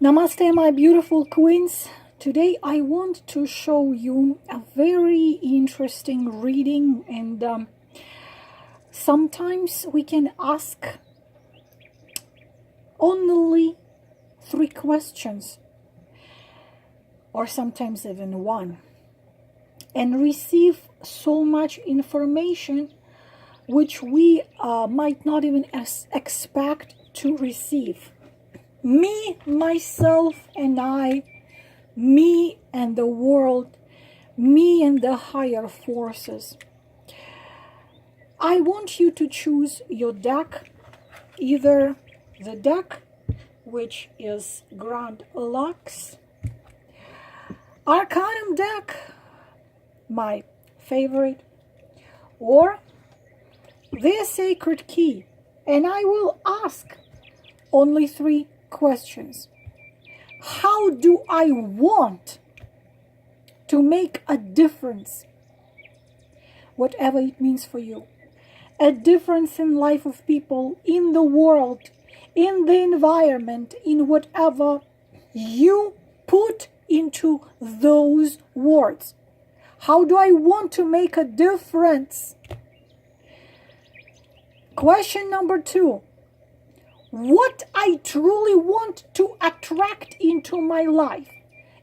Namaste, my beautiful queens. Today I want to show you a very interesting reading, and sometimes we can ask only 3 questions, or sometimes even 1, and receive so much information which we might not even expect to receive. Me, myself, and I, me and the world, me and the higher forces. I want you to choose your deck, either the deck, which is Grand Lux, Arcanum deck, my favorite, or the Sacred Key, and I will ask only 3 questions. How do I want to make a difference, whatever it means for you? A difference in life of people, in the world, in the environment, in whatever you put into those words. How do I want to make a difference? Question number 2. What I truly want to attract into my life.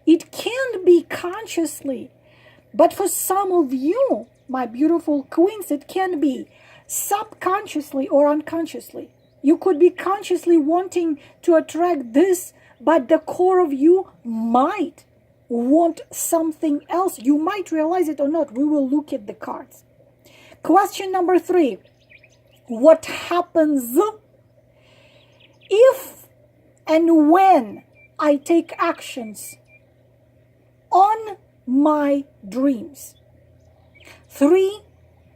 It can be consciously, but for some of you, my beautiful queens, it can be subconsciously or unconsciously. You could be consciously wanting to attract this, but the core of you might want something else. You might realize it or not. We will look at the cards. Question number 3. What happens if and when I take actions on my dreams? 3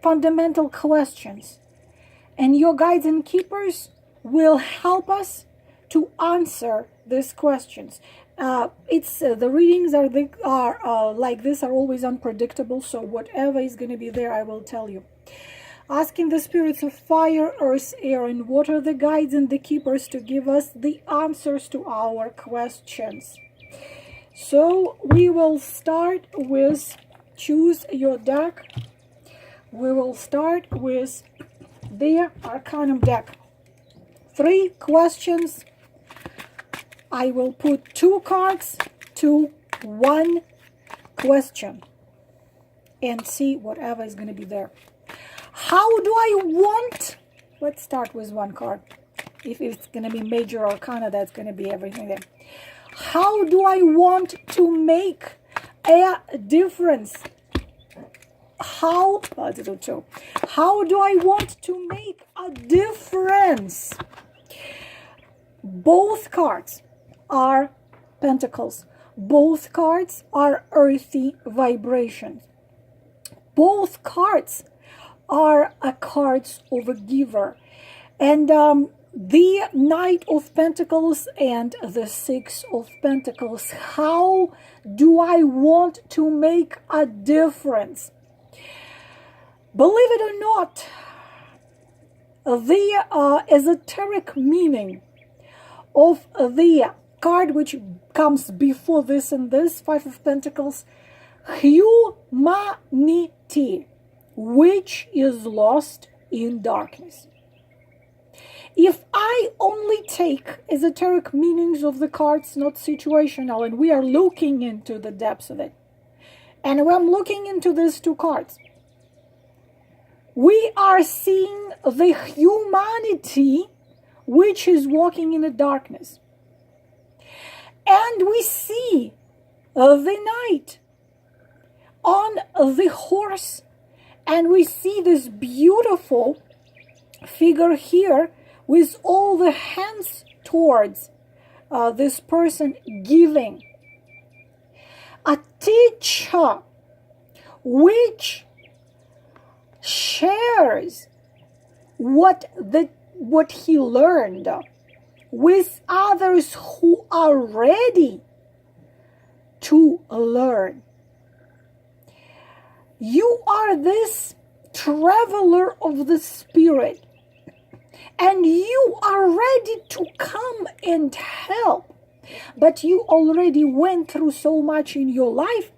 fundamental questions, and your guides and keepers will help us to answer these questions. The readings are like this, are always unpredictable, so whatever is going to be there, I will tell you. Asking the spirits of fire, earth, air, and water, the guides and the keepers, to give us the answers to our questions. So we will start with choose your deck. We will start with the Arcanum deck. 3 questions. I will put 2 cards to 1 question and see whatever is going to be there. How do I want? Let's start with 1 card. If it's going to be Major Arcana, that's going to be everything there. How do I want to make a difference? How do I want to make a difference? Both cards are pentacles. Both cards are earthy vibrations. Both cards are cards of a giver. And the Knight of Pentacles and the 6 of Pentacles. How do I want to make a difference? Believe it or not, the esoteric meaning of the card which comes before this and this, 5 of Pentacles, humanity, which is lost in darkness. If I only take esoteric meanings of the cards, not situational, and we are looking into the depths of it, and when I'm looking into these 2 cards, we are seeing the humanity which is walking in the darkness. And we see the knight on the horse, and we see this beautiful figure here with all the hands towards this person giving. A teacher which shares what he learned with others who are ready to learn. You are this traveler of the spirit, and you are ready to come and help But you already went through so much in your life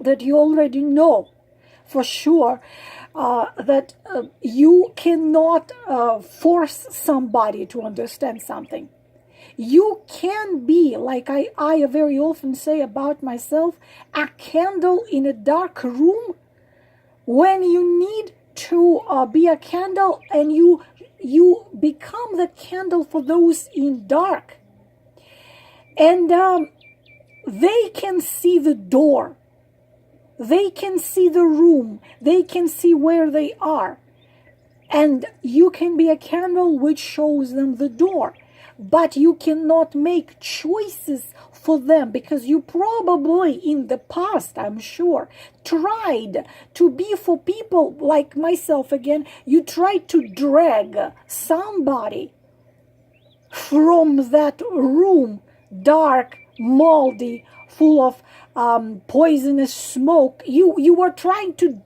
that you already know for sure that you cannot force somebody to understand something. You can be, like I very often say about myself, a candle in a dark room when you need to be a candle, and you become the candle for those in dark. And they can see the door. They can see the room. They can see where they are. And you can be a candle which shows them the door. But you cannot make choices for them, because you probably in the past, I'm sure, tried to be for people like myself again. You tried to drag somebody from that room, dark, moldy, full of poisonous smoke. You were trying to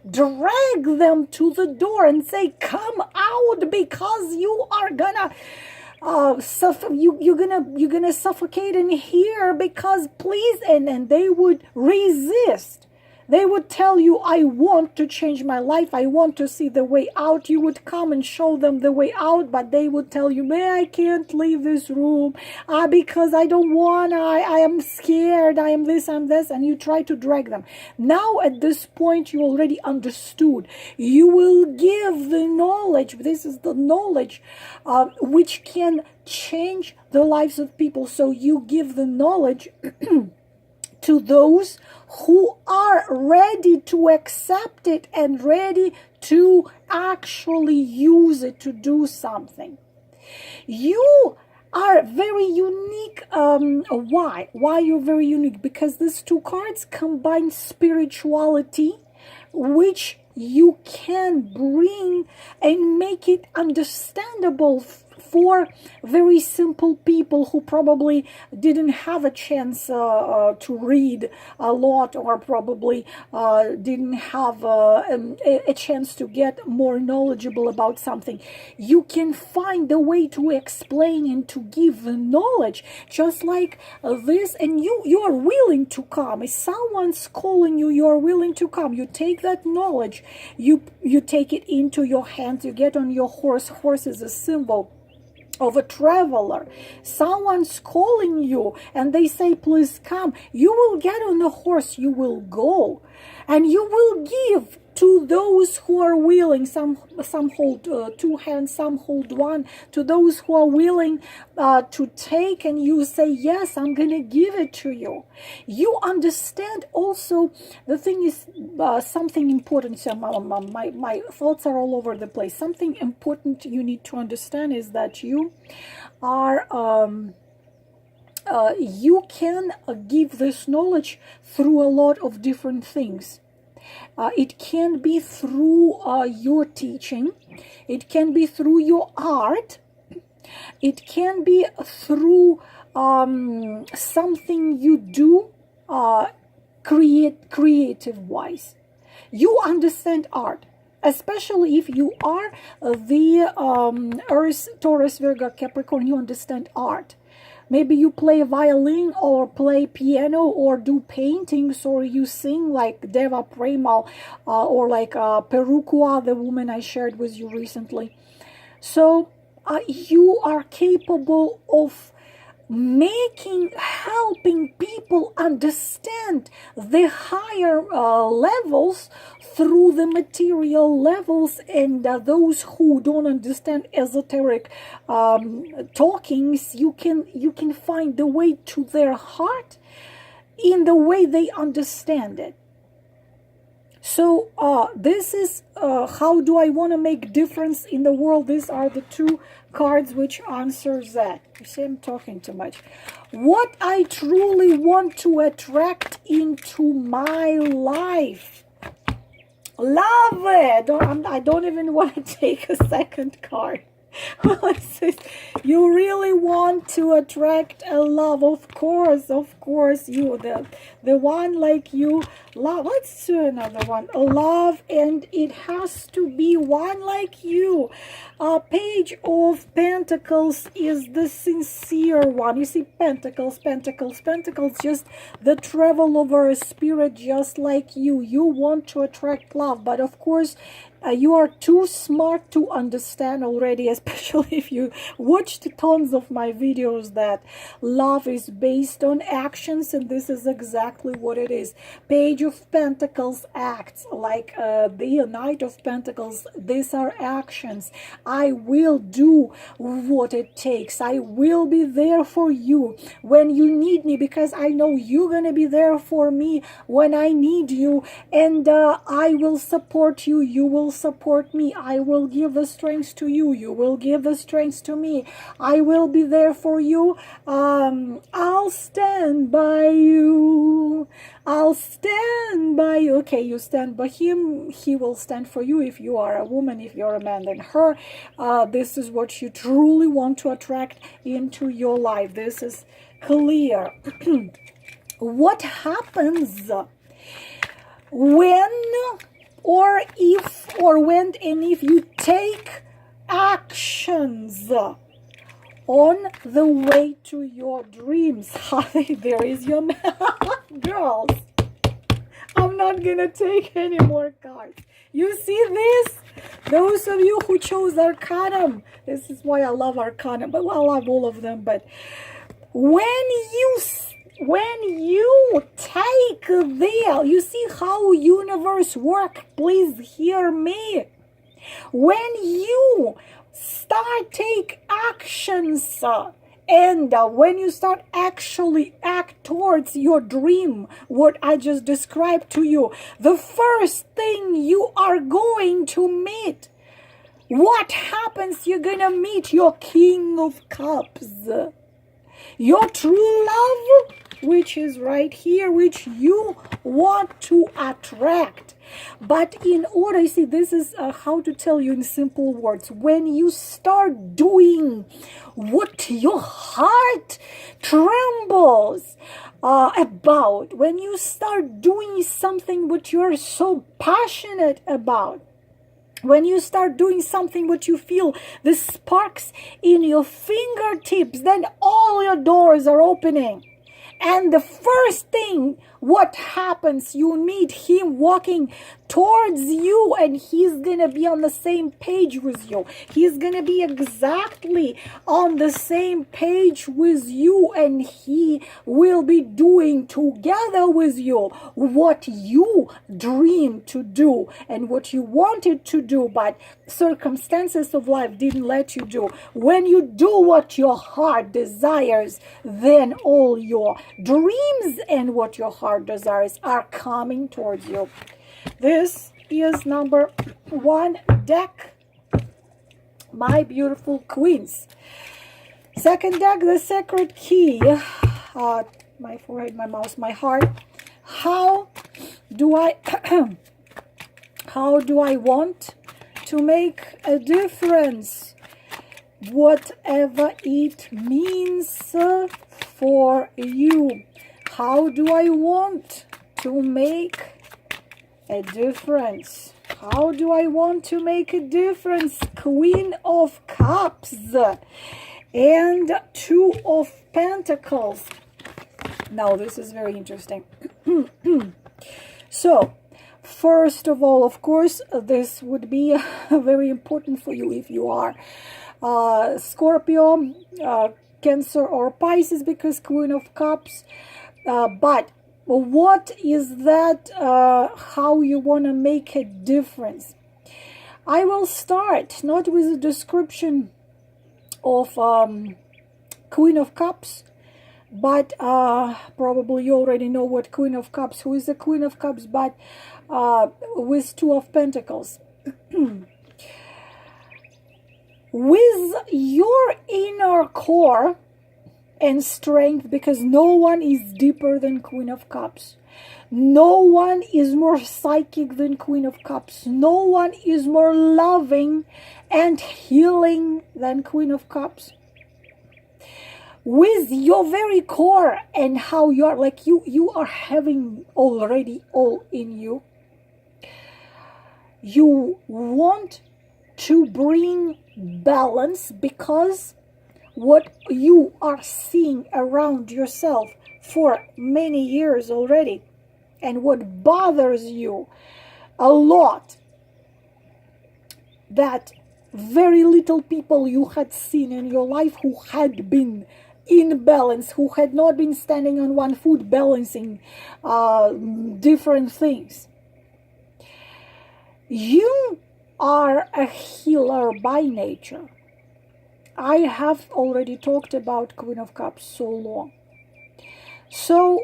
drag them to the door and say, come out, because you are gonna you're gonna suffocate in here, because please. And they would resist. They would tell you, I want to change my life. I want to see the way out. You would come and show them the way out, but they would tell you, man, I can't leave this room because I don't want, I am scared, I am this, I'm this. And you try to drag them. Now at this point, you already understood. You will give the knowledge. This is the knowledge which can change the lives of people. So you give the knowledge to those who are ready to accept it and ready to actually use it to do something. You are very unique. Why? Why you're very unique? Because these two cards combine spirituality, which you can bring and make it understandable for very simple people who probably didn't have a chance to read a lot, or probably didn't have a chance to get more knowledgeable about something. You can find a way to explain and to give the knowledge, just like this, and you are willing to come. If someone's calling you, you are willing to come. You take that knowledge, you take it into your hands, you get on your horse. Horse is a symbol of a traveler. Someone's calling you and they say, please come. You will get on the horse, you will go, and you will give to those who are willing. Some hold two hands, some hold one. To those who are willing to take, and you say, yes, I'm gonna give it to you. You understand also, the thing is something important. So my thoughts are all over the place. Something important you need to understand is that you are you can give this knowledge through a lot of different things. It can be through your teaching. It can be through your art. It can be through something you do creative-wise. You understand art, especially if you are the Earth, Taurus, Virgo, Capricorn. You understand art. Maybe you play violin or play piano or do paintings, or you sing like Deva Premal or like Perukua, the woman I shared with you recently. So you are capable of helping people understand the higher levels through the material levels, and those who don't understand esoteric talkings, you can find the way to their heart in the way they understand it. So this is how do I want to make difference in the world. These are the two cards which answers that. You see, I'm talking too much. What I truly want to attract into my life. Love it. I don't even want to take a second card. Well, it says you really want to attract a love. Of course, you the one like you love. Let's do another one. A love, and it has to be one like you. Page of Pentacles is the sincere one. You see, Pentacles, just the travel over a spirit just like you. You want to attract love, but of course, you are too smart to understand already, especially if you watched tons of my videos, that love is based on actions, and this is exactly what it is. Page of Pentacles acts like the Knight of Pentacles. These are actions. I will do what it takes. I will be there for you when you need me, because I know you're gonna be there for me when I need you, and I will support you. You will support me. I will give the strength to you. You will give the strength to me. I will be there for you. I'll stand by you. I'll stand by you. Okay, you stand by him. He will stand for you. If you are a woman, if you're a man, then her. This is what you truly want to attract into your life. This is clear. What happens when or if or when and if you take actions on the way to your dreams? There is your girls. I'm not gonna take any more cards. You see this? Those of you who chose Arcanum, this is why I love Arcanum, but well, I love all of them. But when you take there, you see how universe work. Please hear me. When you start take actions and when you start actually act towards your dream, what I just described to you, the first thing you are going to meet, what happens? You're gonna meet your King of Cups, your true love, which is right here, which you want to attract. But in order, you see, this is how to tell you in simple words. When you start doing what your heart trembles about, when you start doing something what you're so passionate about, when you start doing something what you feel the sparks in your fingertips, then all your doors are opening. And the first thing, what happens? You meet him walking towards you, and he's gonna be on the same page with you. He's gonna be exactly on the same page with you, and he will be doing together with you what you dreamed to do and what you wanted to do, but circumstances of life didn't let you do. When you do what your heart desires, then all your dreams and what your heart desires are coming towards you. This is number one deck, my beautiful queens. Second deck, the sacred key. My forehead, my mouth, my heart. How do I want to make a difference, whatever it means for you? How do I want to make a difference? How do I want to make a difference? Queen of Cups and Two of Pentacles. Now, this is very interesting. So, first of all, of course, this would be very important for you if you are Scorpio, Cancer, or Pisces, because Queen of Cups. But what is that, how you want to make a difference? I will start not with a description of Queen of Cups, but probably you already know what Queen of Cups, who is the Queen of Cups, but with Two of Pentacles. With your inner core and strength, because no one is deeper than Queen of Cups. No one is more psychic than Queen of Cups. No one is more loving and healing than Queen of Cups. With your very core and how you are, like you are having already all in you. You want to bring balance, because what you are seeing around yourself for many years already, and what bothers you a lot, that very little people you had seen in your life who had been in balance, who had not been standing on one foot, balancing different things. You are a healer by nature. I have already talked about Queen of Cups so long. So,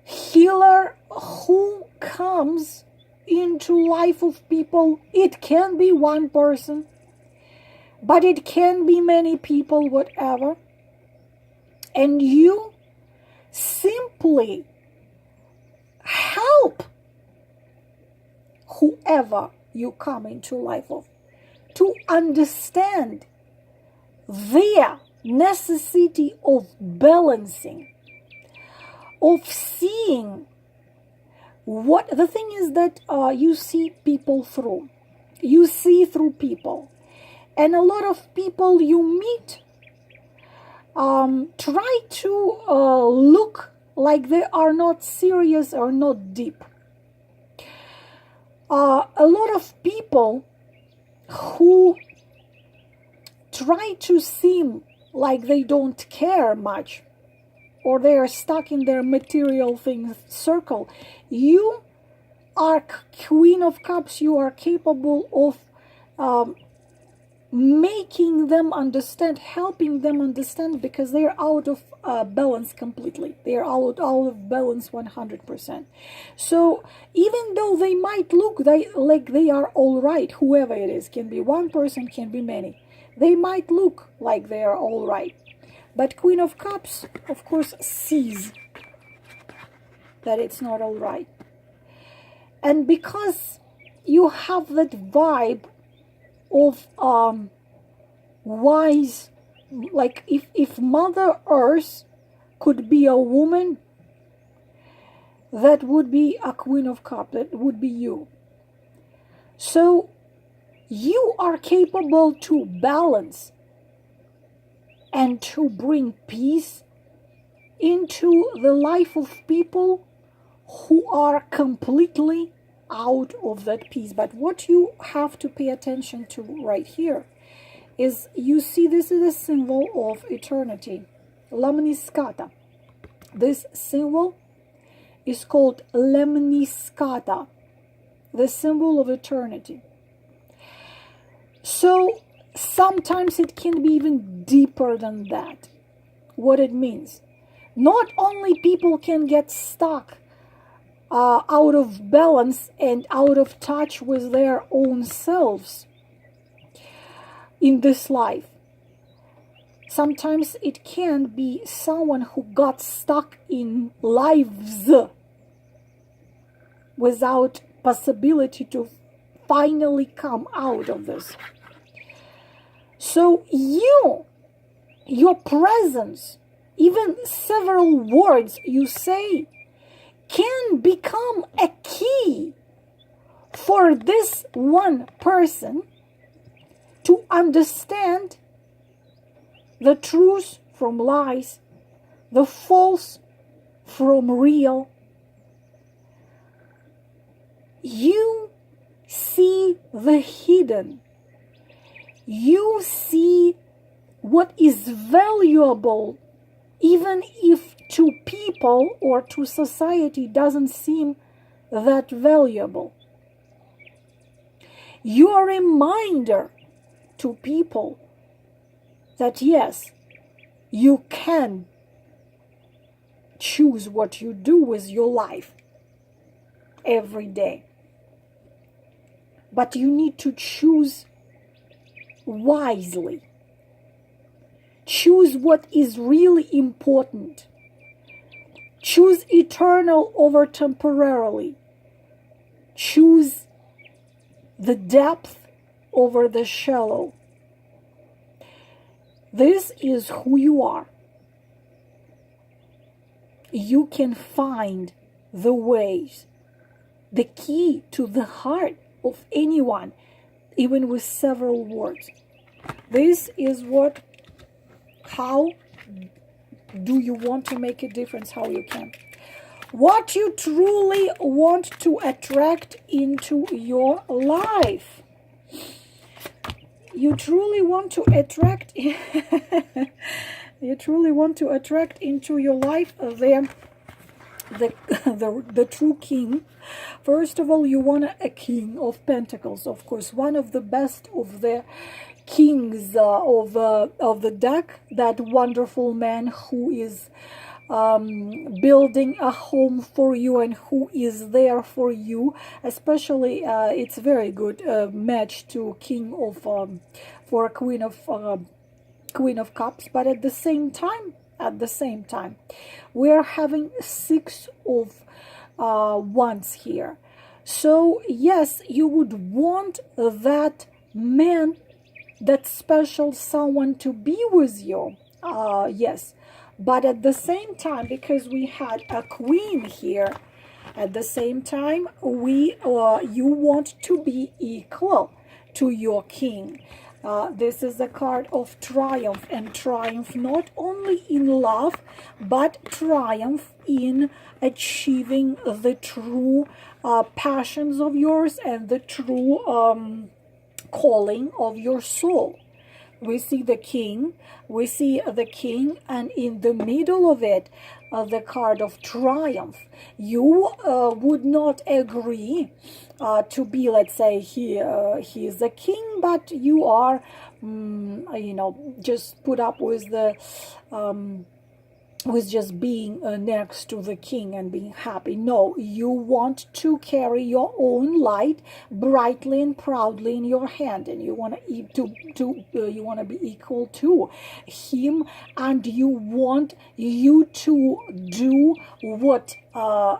healer who comes into life of people, it can be one person, but it can be many people, whatever. And you simply help whoever you come into life of to understand their necessity of balancing, of seeing what the thing is that you see people through. You see through people. And a lot of people you meet try to look like they are not serious or not deep. A lot of people who try to seem like they don't care much, or they are stuck in their material things circle. You are Queen of Cups. You are capable of making them understand, helping them understand, because they are out of balance completely. They are out of balance 100%. So even though they might look like they are all right, whoever it is, can be one person, can be many, they might look like they are all right. But Queen of Cups, of course, sees that it's not all right. And because you have that vibe of wise, like if Mother Earth could be a woman, that would be a Queen of Cups, that would be you. So you are capable to balance and to bring peace into the life of people who are completely out of that peace. But what you have to pay attention to right here is, you see, this is a symbol of eternity, Lemniscata. This symbol is called Lemniscata, the symbol of eternity. So sometimes it can be even deeper than that. What it means, not only people can get stuck out of balance and out of touch with their own selves in this life. Sometimes it can be someone who got stuck in lives without possibility to finally come out of this. So your presence, even several words you say, can become a key for this one person to understand the truth from lies, the false from real. You see the hidden. You see what is valuable, even if to people or to society doesn't seem that valuable. You are a reminder to people that yes, you can choose what you do with your life every day. But you need to choose wisely. Choose what is really important. Choose eternal over temporarily. Choose the depth over the shallow. This is who you are. You can find the ways, the key to the heart of anyone, even with several words. This is how do you want to make a difference, how you can. What you truly want to attract into your life. You truly want to attract you truly want to attract into your life the true king. First of all, you want a king of pentacles, of course, one of the best of the kings of the deck, that wonderful man who is building a home for you and who is there for you. Especially it's very good match to king of for a queen of cups. But at the same time we are having 6 of wands here. So yes, you would want that man, that special someone, to be with you. Yes, but at the same time, because we had a queen here, at the same time you want to be equal to your king. This is a card of triumph, and triumph not only in love, but triumph in achieving the true passions of yours and the true calling of your soul. We see the king, and in the middle of it, the card of triumph. You would not agree to be, let's say, he is a king, but you are, just put up with the with just being next to the king and being happy. No, you want to carry your own light brightly and proudly in your hand, and you want you want to be equal to him, and you want to do what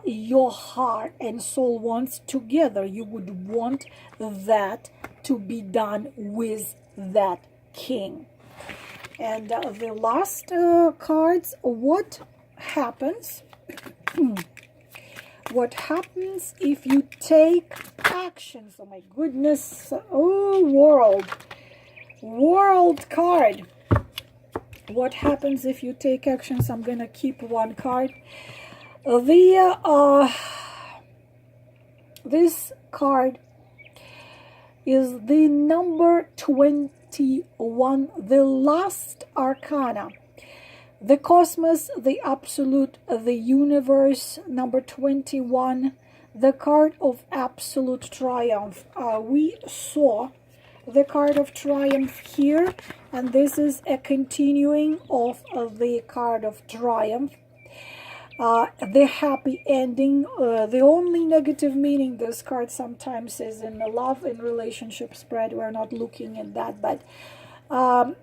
your heart and soul wants together. You would want that to be done with that king. And the last cards, what happens? What happens if you take actions? Oh my goodness. Oh, world card. What happens if you take actions? I'm gonna keep one card. This card is the number 21, the last arcana, the cosmos, the absolute, the universe. Number 21, the card of absolute triumph. We saw the card of triumph here, and this is a continuing of the card of triumph. The happy ending. The only negative meaning this card sometimes is in the love and relationship spread. We're not looking at that, but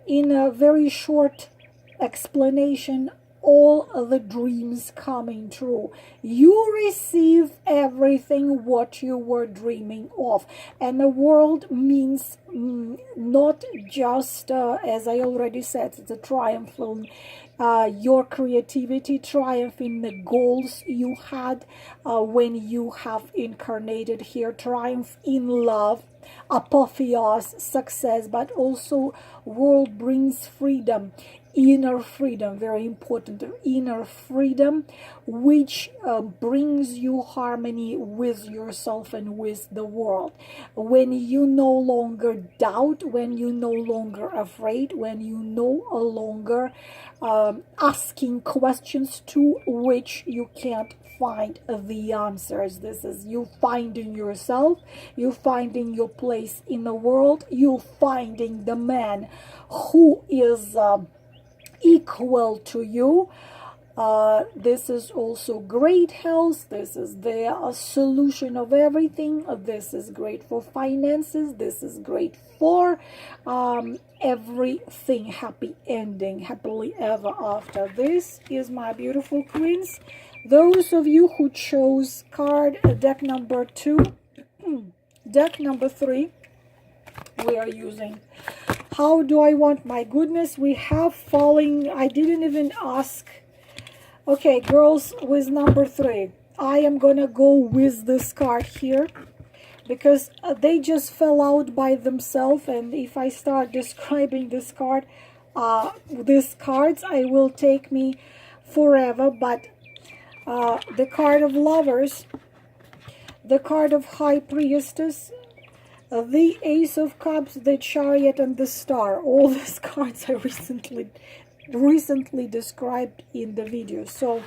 in a very short explanation, all the dreams coming true. You receive everything what you were dreaming of. And the world means not just, as I already said, it's a triumph film. Your creativity, triumph in the goals you had when you have incarnated here, triumph in love, apotheos, success, but also world brings freedom, inner freedom, very important, inner freedom, which brings you harmony with yourself and with the world. When you no longer doubt, when you no longer afraid, when you no longer asking questions to which you can't find the answers. This is you finding yourself, you finding your place in the world, you finding the man who is equal to you, This is also great health. This is the solution of everything. This is great for finances. This is great for everything. Happy ending, happily ever after. This is my beautiful queens. Those of you who chose card deck number 2, deck number 3, we are using How Do I Want. My goodness, we have falling. I didn't even ask. Okay, girls, with number 3, I am gonna go with this card here because they just fell out by themselves, and if I start describing this card, these cards, I will take me forever. But the card of Lovers, the card of High Priestess, the Ace of Cups, the Chariot, and the Star. All these cards I recently described in the video. So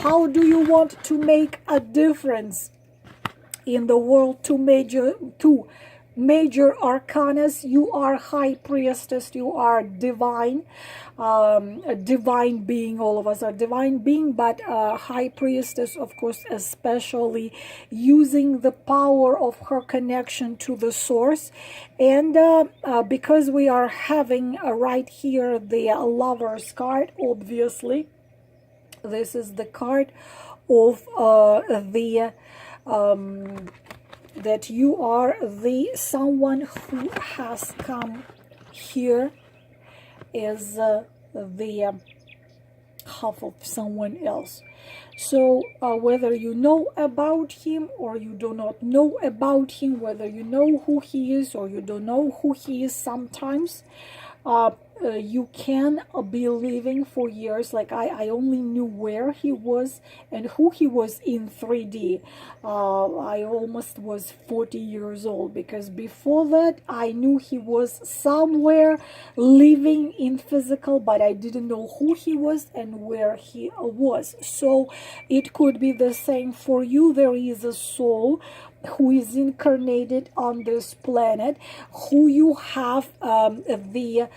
how do you want to make a difference in the world? Two major arcanas. You are High Priestess, you are divine, a divine being. All of us are divine being, but High Priestess, of course, especially using the power of her connection to the source. And because we are having right here the Lovers card, obviously this is the card of that you are the someone who has come here as the half of someone else. So whether you know about him or you do not know about him, whether you know who he is or you don't know who he is, sometimes you can be living for years. Like I only knew where he was and who he was in 3D. I almost was 40 years old, because before that I knew he was somewhere living in physical, but I didn't know who he was and where he was. So it could be the same for you. There is a soul who is incarnated on this planet, who you have the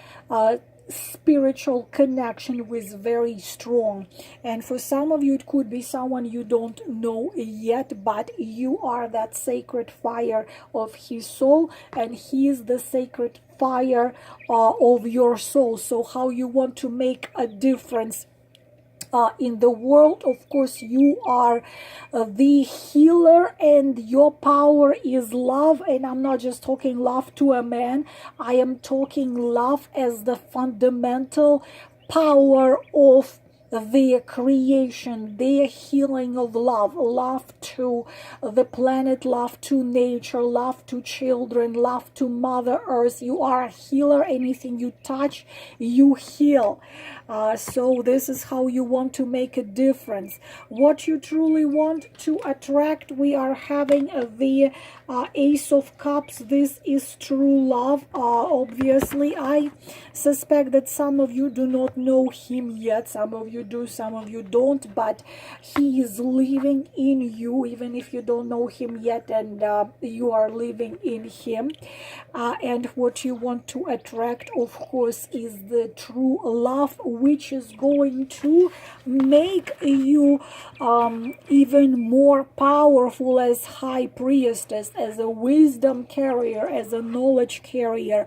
spiritual connection with very strong. And for some of you, it could be someone you don't know yet, but you are that sacred fire of his soul, and he is the sacred fire of your soul. So how you want to make a difference in the world? Of course, you are the healer, and your power is love. And I'm not just talking love to a man, I am talking love as the fundamental power of the creation, the healing of love, love to the planet, love to nature, love to children, love to Mother Earth. You are a healer. Anything you touch, you heal. So this is how you want to make a difference. What you truly want to attract, we are having the Ace of Cups. This is true love. Obviously, I suspect that some of you do not know him yet. Some of you do, some of you don't, but he is living in you, even if you don't know him yet, and you are living in him. And what you want to attract, of course, is the true love, which is going to make you even more powerful as High Priestess, as a wisdom carrier, as a knowledge carrier.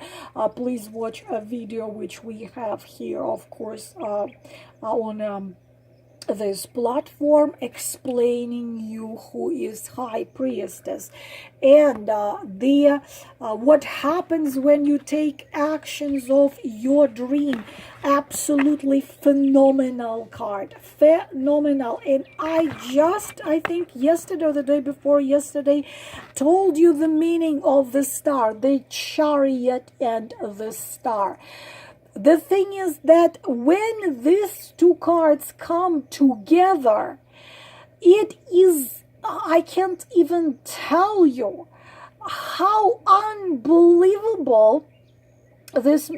Please watch a video which we have here, of course, on this platform, explaining you who is High Priestess. And what happens when you take actions of your dream. Absolutely phenomenal card, phenomenal. And I think yesterday or the day before yesterday, told you the meaning of the star, the Chariot and the Star. The thing is that when these two cards come together, it is, I can't even tell you how unbelievable this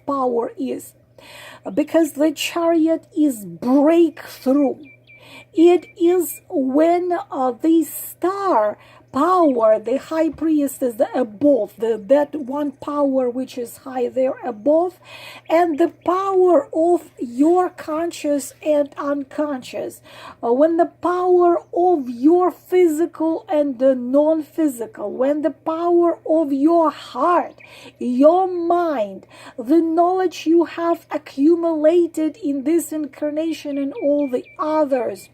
power is, because the Chariot is breakthrough. It is when the star power, the high priestess, the above, that one power which is high there above, and the power of your conscious and unconscious. When the power of your physical and the non-physical, when the power of your heart, your mind, the knowledge you have accumulated in this incarnation and all the others,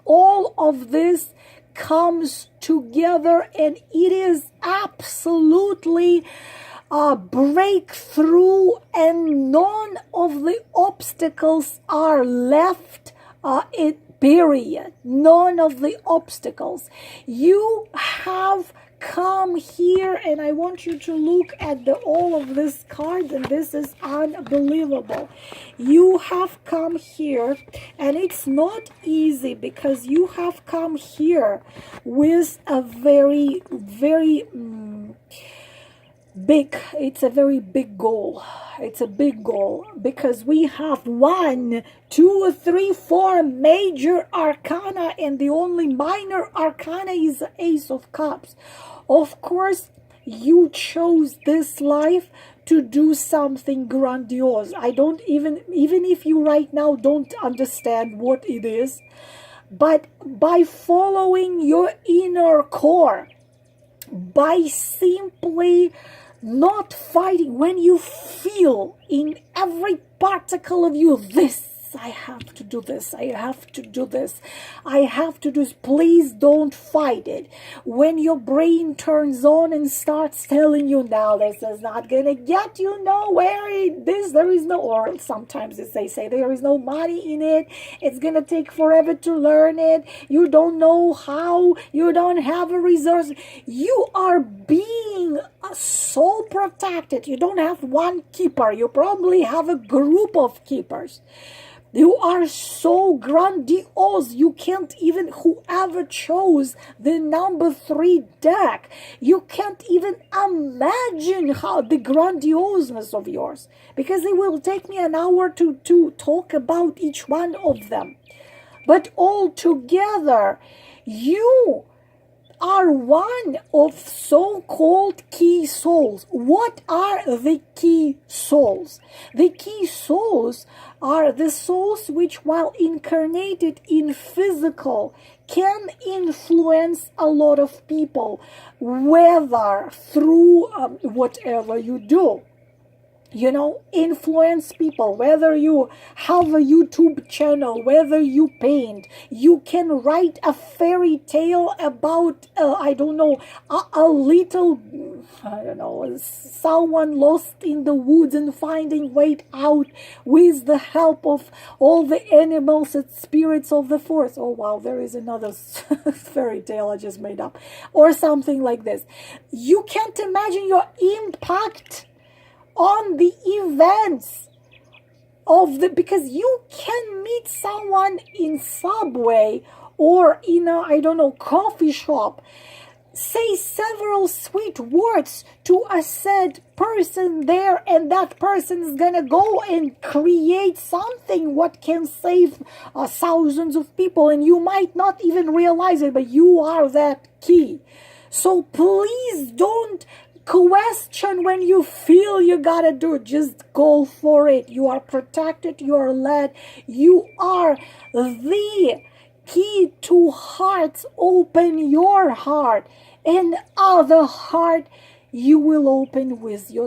all of this comes together, and it is absolutely a breakthrough, and none of the obstacles are left. Period. None of the obstacles. You have come here, and I want you to look at all of this cards, and this is unbelievable. You have come here, and it's not easy, because you have come here with a very, very big, it's a very big goal. It's a big goal, because we have 1, 2, 3, 4 major arcana, and the only minor arcana is the Ace of Cups. Of course, you chose this life to do something grandiose. I don't even if you right now don't understand what it is, but by following your inner core, by simply not fighting, when you feel in every particle of you, this, I have to do this, I have to do this, I have to do this, please don't fight it. When your brain turns on and starts telling you, now this is not gonna get you nowhere, there is no, or sometimes they say there is no money in it, it's gonna take forever to learn it, you don't know how, you don't have a resource, you are being so protected. You don't have one keeper, you probably have a group of keepers. You are so grandiose. You can't even, whoever chose the number 3 deck, you can't even imagine how the grandioseness of yours, because it will take me an hour to talk about each one of them. But all together, you are one of so-called key souls. What are the key souls? The key souls are the souls which, while incarnated in physical, can influence a lot of people, whether through whatever you do. You know, influence people, whether you have a YouTube channel, whether you paint, you can write a fairy tale about, I don't know, a little, I don't know, someone lost in the woods and finding way out with the help of all the animals and spirits of the forest. Oh wow, there is another fairy tale I just made up. Or something like this. You can't imagine your impact on the events of because you can meet someone in subway or in a, I don't know, coffee shop, say several sweet words to a sad person there, and that person is gonna go and create something what can save thousands of people, and you might not even realize it, but you are that key. So please don't question when you feel you gotta do it. Just go for it. You are protected, you are led, you are the key to hearts. Open your heart, and other heart you will open with your